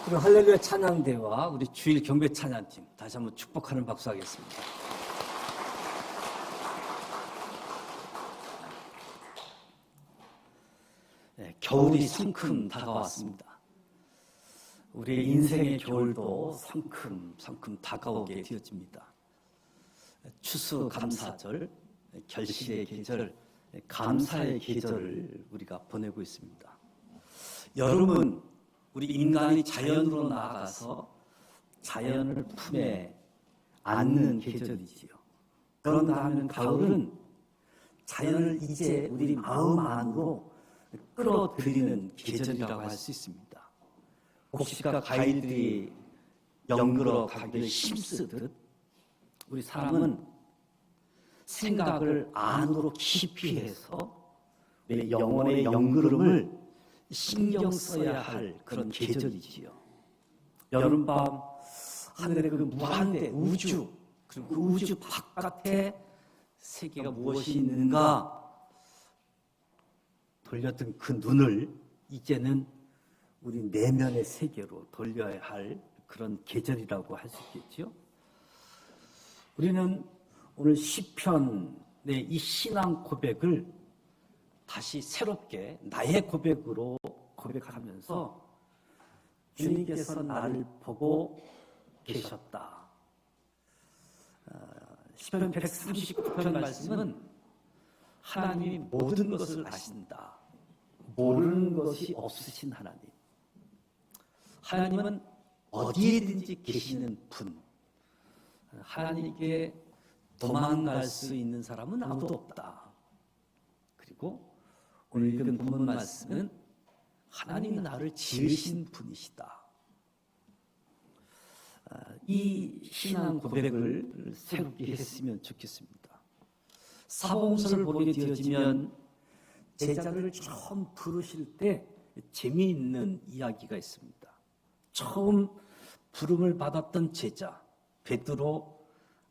그럼 할렐루야 찬양대와 우리 주일 경배 찬양팀 다시 한번 축복하는 박수 하겠습니다. 네, 겨울이 성큼 다가왔습니다. 우리의 인생의 겨울도 성큼 다가오게 되어집니다. 추수감사절, 결실의 계절, 감사의 계절을 우리가 보내고 있습니다. 여름은 우리 인간이 자연으로 나아가서 자연을 품에 안는 계절이지요. 그런가 하면 가을은 자연을 이제 우리 마음 안으로 끌어들이는 계절이라고 할 수 있습니다. 곡식과 과일들이 연그러 가기를 힘쓰듯 우리 사람은 생각을 안으로 깊이 해서 내 영혼의 연그름을 신경 써야 할 그런 계절이지요. 여름밤 하늘의 그 무한대 우주, 그리고 그 우주 바깥에 세계가 무엇이 있는가 돌렸던 그 눈을 이제는 우리 내면의 세계로 돌려야 할 그런 계절이라고 할 수 있겠죠. 우리는 오늘 시편의 이 신앙 고백을 다시 새롭게 나의 고백으로 고백하면서 주님께서 나를 보고 계셨다. 시편 139편 말씀은 하나님이 모든 것을 아신다. 모르는 것이 없으신 하나님. 하나님은 어디에든지 계시는 분. 하나님께 도망갈 수 있는 사람은 아무도 없다. 그리고 오늘 읽은 본문 말씀은 하나님이 나를 지으신 분이시다. 이 신앙 고백을 새롭게 했으면 좋겠습니다. 사복음서를 보게 되어지면 제자를 처음 부르실 때 재미있는 이야기가 있습니다. 처음 부름을 받았던 제자 베드로,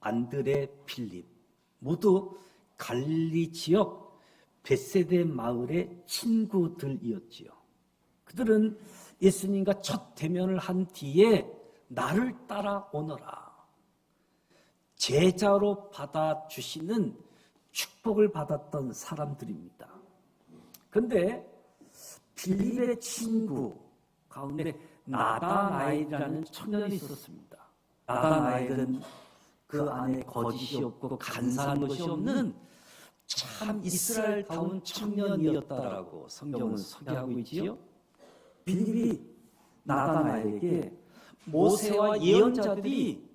안드레, 필립 모두 갈릴리 지역 벳세데 마을의 친구들이었지요. 그들은 예수님과 첫 대면을 한 뒤에 나를 따라오너라. 제자로 받아주시는 축복을 받았던 사람들입니다. 그런데 빌립의 친구 가운데 나다나엘이라는 청년이 있었습니다. 나다나엘은 그 안에 거짓이 없고 간사한 것이 없는 참 이스라엘다운 청년이었다라고 성경은 소개하고 있지요. 빌립이 나다나엘에게 모세와 예언자들이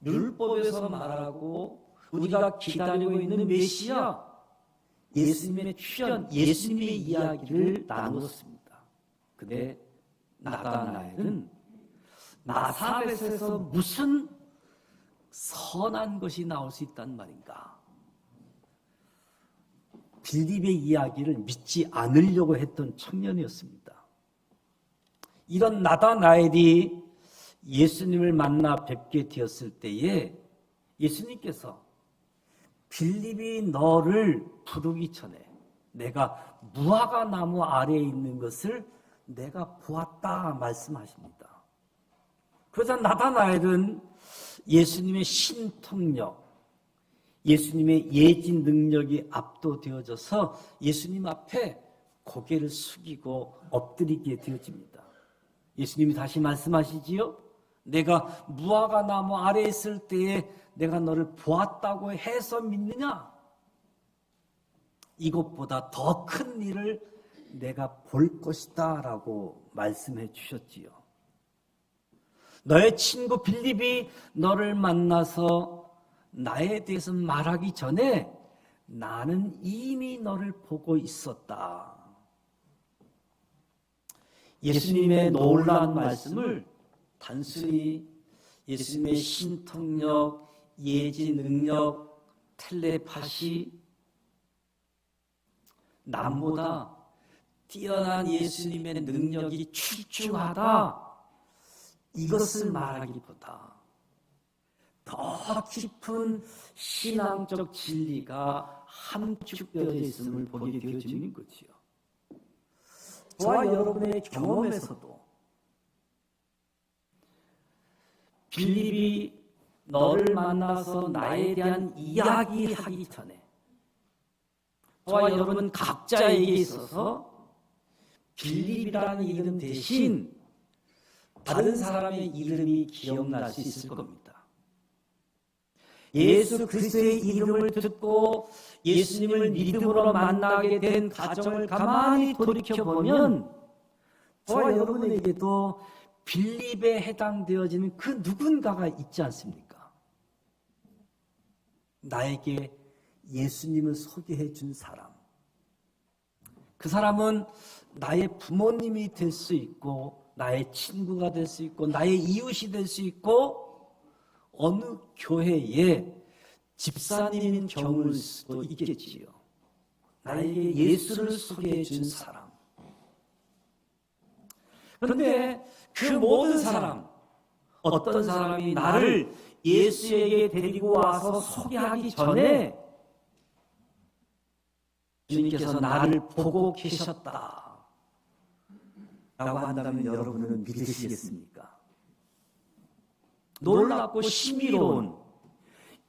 율법에서 말하고 우리가 기다리고 있는 메시아 예수님의 출현, 예수님의 이야기를 나누었습니다. 근데 나다나엘은 나사렛에서 무슨 선한 것이 나올 수 있단 말인가? 빌립의 이야기를 믿지 않으려고 했던 청년이었습니다. 이런 나다나엘이 예수님을 만나 뵙게 되었을 때에 예수님께서 빌립이 너를 부르기 전에 내가 무화과 나무 아래에 있는 것을 내가 보았다 말씀하십니다. 그러자 나다나엘은 예수님의 신통력, 예수님의 예진 능력이 압도되어져서 예수님 앞에 고개를 숙이고 엎드리게 되어집니다. 예수님이 다시 말씀하시지요. 내가 무화과 나무 아래에 있을 때에 내가 너를 보았다고 해서 믿느냐? 이것보다 더 큰 일을 내가 볼 것이다 라고 말씀해 주셨지요. 너의 친구 빌립이 너를 만나서 나에 대해서 말하기 전에 나는 이미 너를 보고 있었다. 예수님의 놀라운 말씀을 단순히 예수님의 신통력, 예지 능력, 텔레파시, 남보다 뛰어난 예수님의 능력이 출중하다. 이것을 말하기보다 더 깊은 신앙적 진리가 함축되어 있음을 보게 되어지는 거지요. 저와 여러분의 경험에서도 빌립이 너를 만나서 나에 대한 이야기하기 전에 저와 여러분 각자에게 있어서 빌립이라는 이름 대신 다른 사람의 이름이 기억날 수 있을 겁니다. 예수 그리스도의 이름을 듣고 예수님을 믿음으로 만나게 된 가정을 가만히 돌이켜보면 저와 여러분에게도 빌립에 해당되어지는 그 누군가가 있지 않습니까? 나에게 예수님을 소개해 준 사람. 그 사람은 나의 부모님이 될 수 있고 나의 친구가 될 수 있고 나의 이웃이 될 수 있고 어느 교회의 집사님인 경우일 수도 있겠지요. 나에게 예수를 소개해 준 사람. 그런데 그 모든 사람, 어떤 사람이 나를 예수에게 데리고 와서 소개하기 전에 주님께서 나를 보고 계셨다 라고 한다면 여러분은 믿으시겠습니까? 놀랍고 신비로운,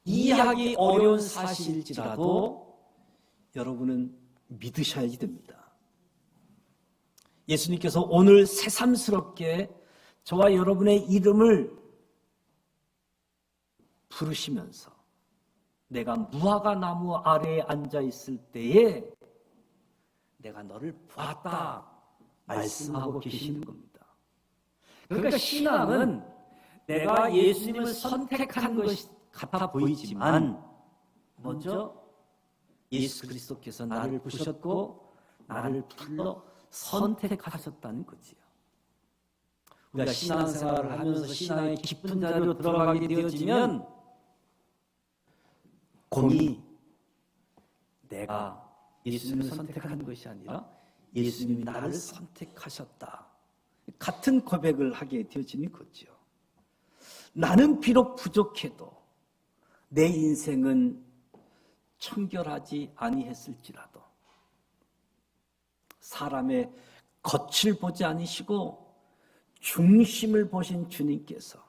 이해하기 어려운 사실일지라도 여러분은 믿으셔야지 됩니다. 예수님께서 오늘 새삼스럽게 저와 여러분의 이름을 부르시면서 내가 무화과 나무 아래에 앉아 있을 때에 내가 너를 보았다 말씀하고 계시는 겁니다. 그러니까 신앙은 내가 예수님을 선택한 것이 같아 보이지만 먼저 예수 그리스도께서 나를 부르셨고 나를 불러 선택하셨다는 거지요. 우리가 신앙생활을 하면서 신앙의 깊은 자리로 들어가게 되어지면 공이 내가 예수님을 선택한 것이 아니라 예수님이 나를 선택하셨다. 같은 고백을 하게 되어지는 거죠. 나는 비록 부족해도 내 인생은 청결하지 아니했을지라도 사람의 겉을 보지 않으시고 중심을 보신 주님께서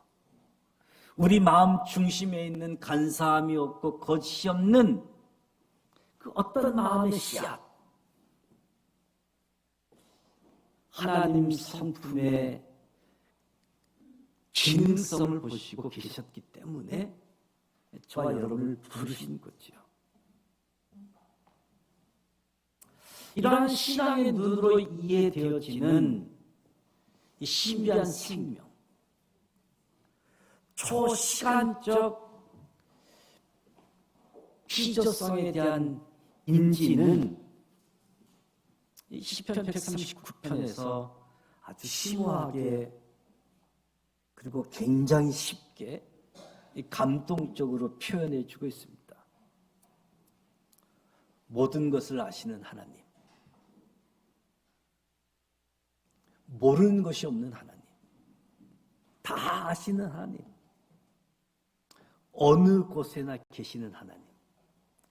우리 마음 중심에 있는 간사함이 없고 거짓이 없는 그 어떤 마음의 씨앗, 하나님 성품의 기능성을 보시고 계셨기 때문에 저와 여러분을 부르신 거죠. 이러한 신앙의 눈으로 이해되어지는 이 신비한 생명, 초시간적 피조성에 대한 인지는 시편 139편에서 아주 심오하게 그리고 굉장히 쉽게 감동적으로 표현해 주고 있습니다. 모든 것을 아시는 하나님, 모르는 것이 없는 하나님, 다 아시는 하나님, 어느 곳에나 계시는 하나님,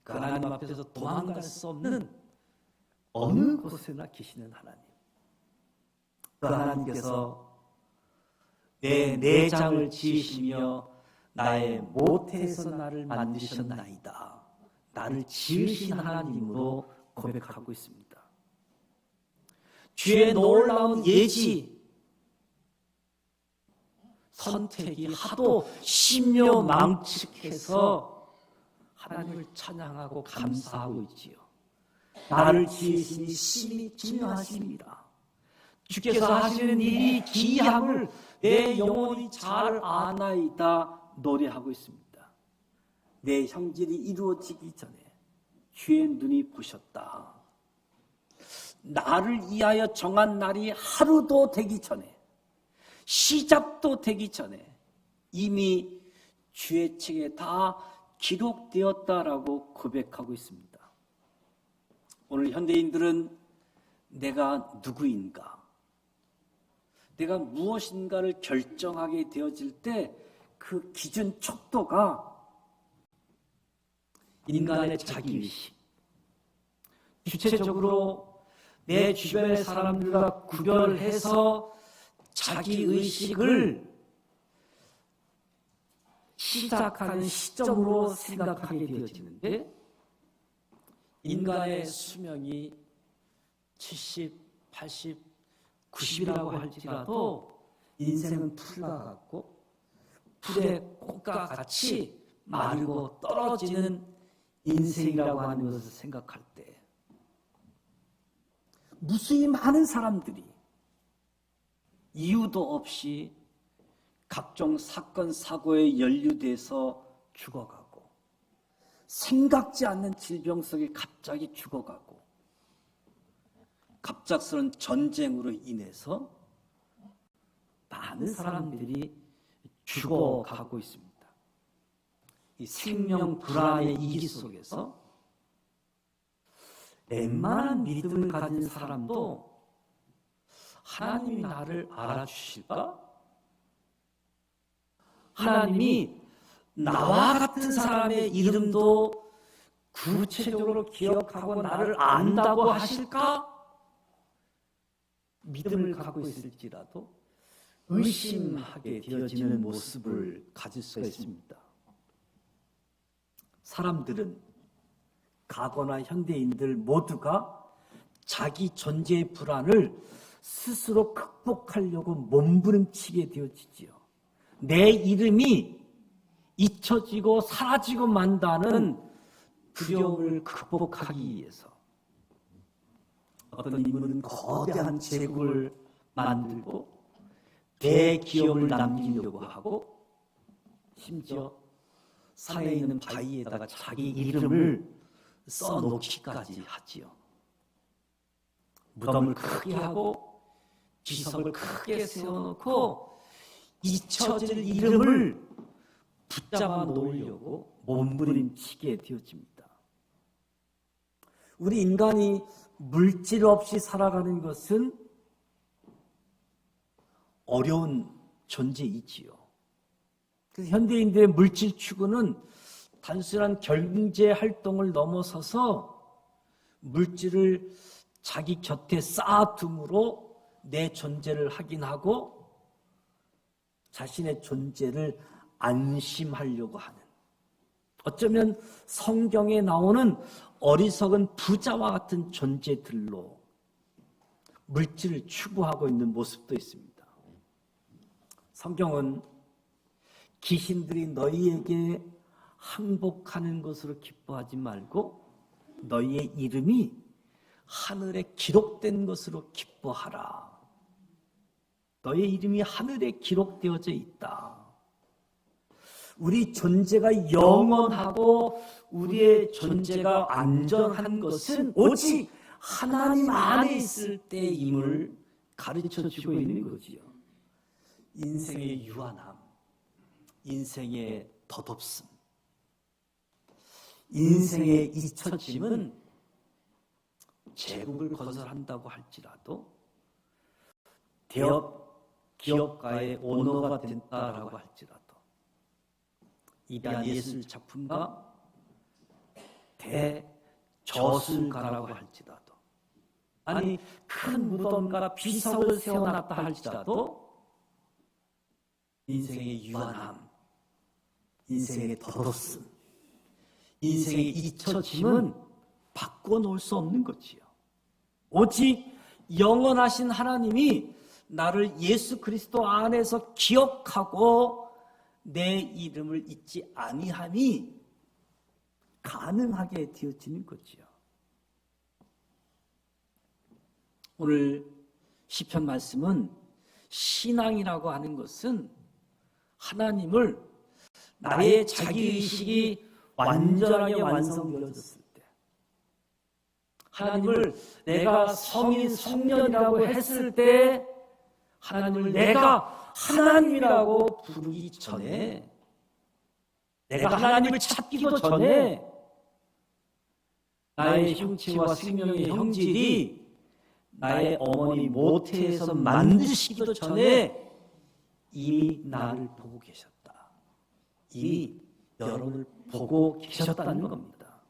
그 하나님 앞에서 도망갈 수 없는 어느 곳에나 계시는 하나님, 그 하나님께서 내 내장을 지으시며 나의 모태에서 나를 만드셨나이다. 나를 지으신 하나님으로 고백하고 있습니다. 주의 놀라운 예지, 선택이 하도 신묘망측해서 하나님을 찬양하고 감사하고 있지요. 나를 지으시니 심히 중요하십니다. 주께서 하시는 일이 기이함을 내 영혼이 잘 아나이다 노래하고 있습니다. 내 형질이 이루어지기 전에 주의 눈이 보셨다. 나를 위하여 정한 날이 하루도 되기 전에, 시작도 되기 전에 이미 주의 책에 다 기록되었다라고 고백하고 있습니다. 오늘 현대인들은 내가 누구인가, 내가 무엇인가를 결정하게 되어질 때 그 기준 척도가 인간의 자기의식, 주체적으로 내 주변의 사람들과 구별해서 자기의식을 시작하는 시점으로 생각하게 되어지는데 인간의 수명이 70, 80, 90이라고 할지라도 인생은 풀과 같고 풀의 꽃과 같이 마르고 떨어지는 인생이라고 하는 것을 생각할 때 무수히 많은 사람들이 이유도 없이 각종 사건, 사고에 연루돼서 죽어가고 생각지 않는 질병 속에 갑자기 죽어가고 갑작스러운 전쟁으로 인해서 많은 사람들이 죽어가고 있습니다. 이 생명 불안의 이기 속에서 웬만한 믿음을 가진 사람도 하나님이 나를 알아주실까? 하나님이 나와 같은 사람의 이름도 구체적으로 기억하고 나를 안다고 하실까? 믿음을 갖고 있을지라도 의심하게 되어지는 모습을 가질 수가 있습니다. 사람들은 과거나 현대인들 모두가 자기 존재의 불안을 스스로 극복하려고 몸부림치게 되어지지요. 내 이름이 잊혀지고 사라지고 만다는 두려움을 극복하기 위해서 어떤 인물은 거대한 제국을 만들고 대기업을 남기려고 하고 심지어 산에 있는 바위에다가 자기 이름을 써놓기까지 하지요. 무덤을 크게 하고 지석을 크게 세워놓고 잊혀질 이름을 붙잡아 놓으려고 몸부림치게 되어집니다. 우리 인간이 물질 없이 살아가는 것은 어려운 존재이지요. 그래서 현대인들의 물질 추구는 단순한 경제 활동을 넘어서서 물질을 자기 곁에 쌓아둠으로 내 존재를 확인하고 자신의 존재를 안심하려고 하는, 어쩌면 성경에 나오는 어리석은 부자와 같은 존재들로 물질을 추구하고 있는 모습도 있습니다. 성경은 귀신들이 너희에게 항복하는 것으로 기뻐하지 말고 너희의 이름이 하늘에 기록된 것으로 기뻐하라. 너희의 이름이 하늘에 기록되어져 있다. 우리 존재가 영원하고 우리의 존재가 안전한 것은 오직 하나님 안에 있을 때임을 가르쳐주고 있는 거지요. 인생의 유한함, 인생의 덧없음, 인생의 잊혀짐은 제국을 건설한다고 할지라도 대업 기업가의 오너가 된다라고 할지라도 이대한 예술 작품가 대저술가라고 할지라도 아니 큰 무덤가 비석을 세워놨다 할지라도 인생의 유한함, 인생의 덧없음, 인생의 잊혀짐은 바꿔놓을 수 없는 거지요. 오직 영원하신 하나님이 나를 예수 그리스도 안에서 기억하고 내 이름을 잊지 아니함이 가능하게 되어지는 거지요. 오늘 시편 말씀은 신앙이라고 하는 것은 하나님을 나의 자기의식이 완전하게 완성되어졌을 때, 하나님을 내가 성인, 성년이라고 했을 때, 하나님을 내가 하나님이라고 부르기 전에, 내가 하나님을 찾기도 전에 나의 형체와 생명의 형질이 나의 어머니 모태에서 만드시기도 전에 이미 나를 보고 계셨다. 이미 여러분을 보고 계셨다는 겁니다.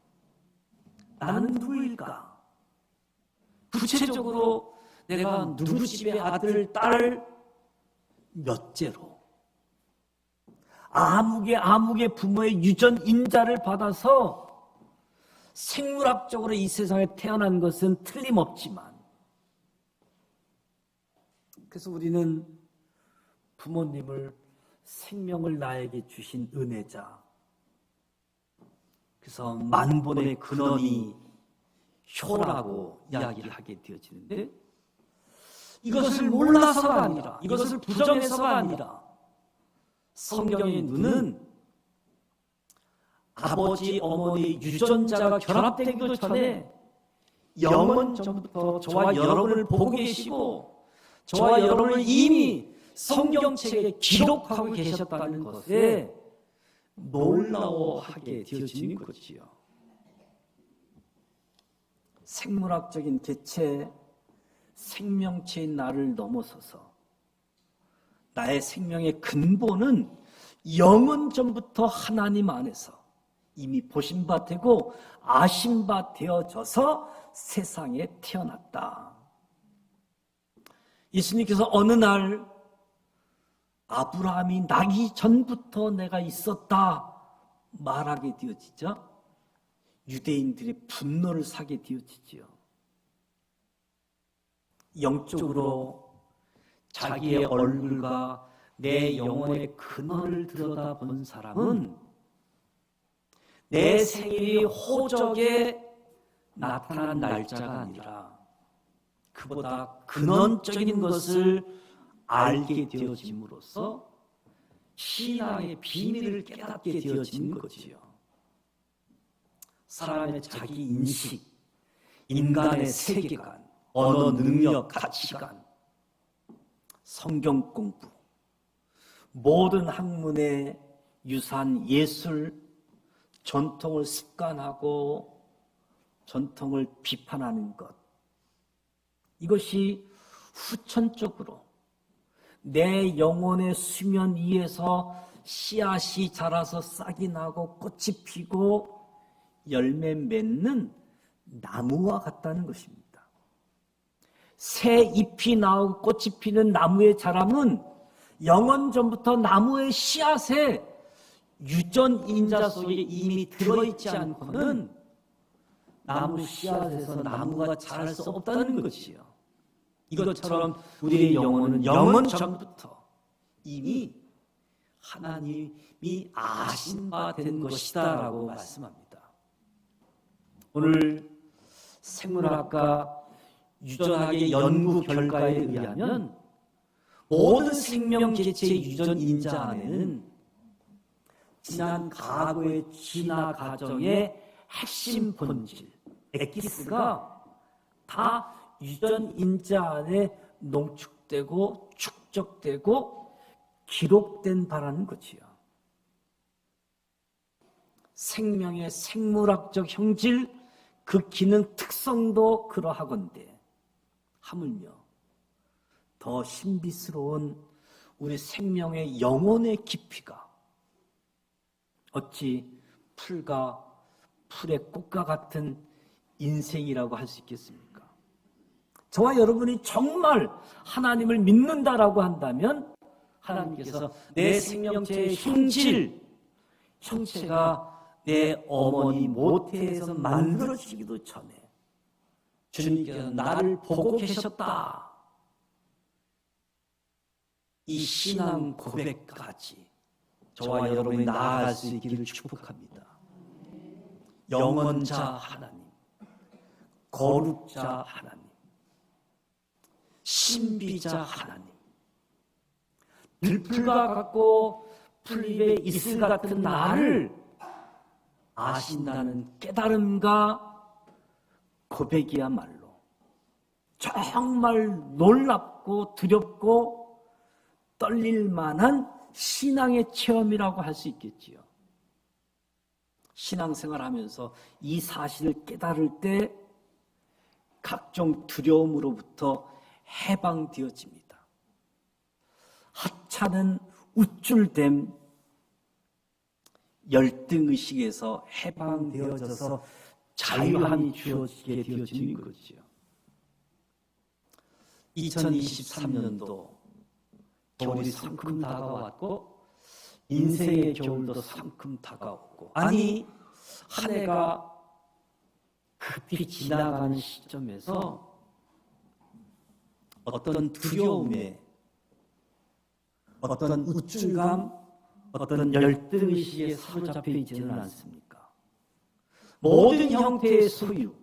나는 누구일까? 구체적으로 내가 누구 집의 아들, 딸, 몇째로, 아무개 부모의 유전 인자를 받아서 생물학적으로 이 세상에 태어난 것은 틀림없지만, 그래서 우리는 부모님을 생명을 나에게 주신 은혜자, 그래서 만본의 근원이 효라고 이야기를 하게 되어지는데, 이것을 몰라서가 아니라, 이것을 부정해서가 아니라 성경의 눈은 아버지, 어머니 유전자가 결합되기도 전에 영원 전부터 저와 여러분을 보고 계시고 저와 여러분을 이미 성경책에 기록하고 계셨다는 것에 놀라워하게 되어지는 거지요. 생물학적인 개체, 생명체인 나를 넘어서서 나의 생명의 근본은 영원 전부터 하나님 안에서 이미 보신 바 되고 아신 바 되어져서 세상에 태어났다. 예수님께서 어느 날 아브라함이 나기 전부터 내가 있었다 말하게 되어지자 유대인들의 분노를 사게 되어지지요. 영적으로 자기의 얼굴과 내 영혼의 근원을 들여다본 사람은 내 생일이 호적에 나타난 날짜가 아니라 그보다 근원적인 것을 알게 되어짐으로써 신앙의 비밀을 깨닫게 되어진 거지요. 사람의 자기 인식, 인간의 세계관, 언어 능력, 가치관, 성경 공부, 모든 학문의 유산, 예술, 전통을 습관하고 전통을 비판하는 것, 이것이 후천적으로 내 영혼의 수면 위에서 씨앗이 자라서 싹이 나고 꽃이 피고 열매 맺는 나무와 같다는 것입니다. 새 잎이 나오고 꽃이 피는 나무의 자람은 영원 전부터 나무의 씨앗에 유전 인자 속에 이미 들어있지 않고는 나무 씨앗에서 나무가 자랄 수 없다는 것이요. 이것처럼 우리의 영혼은 영원 전부터 이미 하나님이 아신 바 된 것이다 라고 말씀합니다. 오늘 생물학과 유전학의 연구 결과에 의하면 모든 생명 개체의 유전 인자 안에는 지난 과거의 진화 과정의 핵심 본질, 엑기스가 다 유전 인자 안에 농축되고 축적되고 기록된 바라는 거지요. 생명의 생물학적 형질, 그 기능 특성도 그러하건대 하물며 더 신비스러운 우리 생명의 영혼의 깊이가 어찌 풀과 풀의 꽃과 같은 인생이라고 할 수 있겠습니까? 저와 여러분이 정말 하나님을 믿는다라고 한다면 하나님께서 내 생명체의 형체가 내 어머니 모태에서 만들어지기도 전에 주님께서 나를 보고 계셨다. 이 신앙 고백까지 저와 여러분이 나아갈 수 있기를 축복합니다. 영원자 하나님, 거룩자 하나님, 신비자 하나님, 들풀과 같고 풀잎에 이슬 같은 나를 아신다는 깨달음과 고백이야말로 정말 놀랍고 두렵고 떨릴 만한 신앙의 체험이라고 할 수 있겠지요. 신앙생활하면서 이 사실을 깨달을 때 각종 두려움으로부터 해방되어집니다. 하찮은 우쭐됨, 열등의식에서 해방되어져서 자유함이 주어지게 되어지는 거지요. 2023년도 겨울이 성큼 다가왔고 인생의 겨울도 상큼 다가오고, 아니 한 해가 급히 지나가는 시점에서 어떤 두려움에, 어떤 우쭐감, 어떤 열등의식에 사로잡혀 있지는 않습니까? 모든 형태의 소유,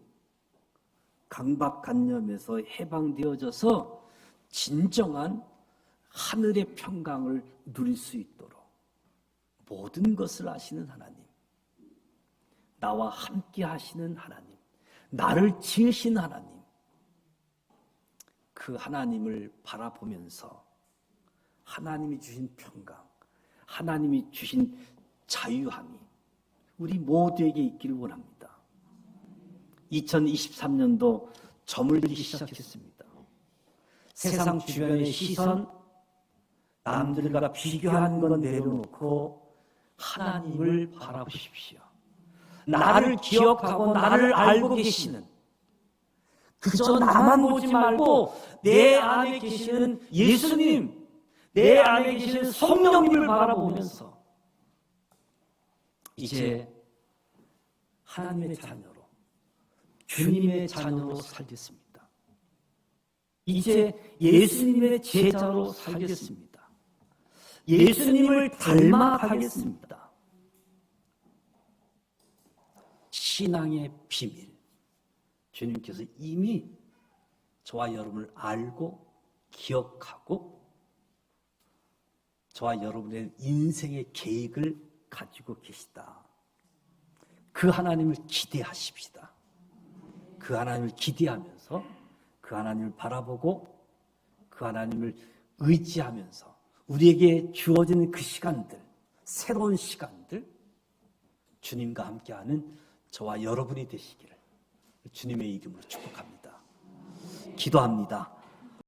강박관념에서 해방되어져서 진정한 하늘의 평강을 누릴 수 있도록 모든 것을 아시는 하나님, 나와 함께 하시는 하나님, 나를 지으신 하나님, 그 하나님을 바라보면서 하나님이 주신 평강, 하나님이 주신 자유함이 우리 모두에게 있기를 원합니다. 2023년도 저물기 시작했습니다. 세상 주변의 시선, 남들과 비교하는 건 내려놓고 하나님을 바라보십시오. 나를 기억하고 나를 알고 계시는, 그저 나만 보지 말고 내 안에 계시는 예수님, 내 안에 계시는 성령님을 바라보면서 이제 하나님의 자녀로, 주님의 자녀로 살겠습니다. 이제 예수님의 제자로 살겠습니다. 예수님을 닮아가겠습니다. 신앙의 비밀, 주님께서 이미 저와 여러분을 알고 기억하고 저와 여러분의 인생의 계획을 가지고 계시다. 그 하나님을 기대하십시다. 그 하나님을 기대하면서 그 하나님을 바라보고 그 하나님을 의지하면서 우리에게 주어지는 그 시간들, 새로운 시간들, 주님과 함께하는 저와 여러분이 되시기를 주님의 이름으로 축복합니다. 기도합니다.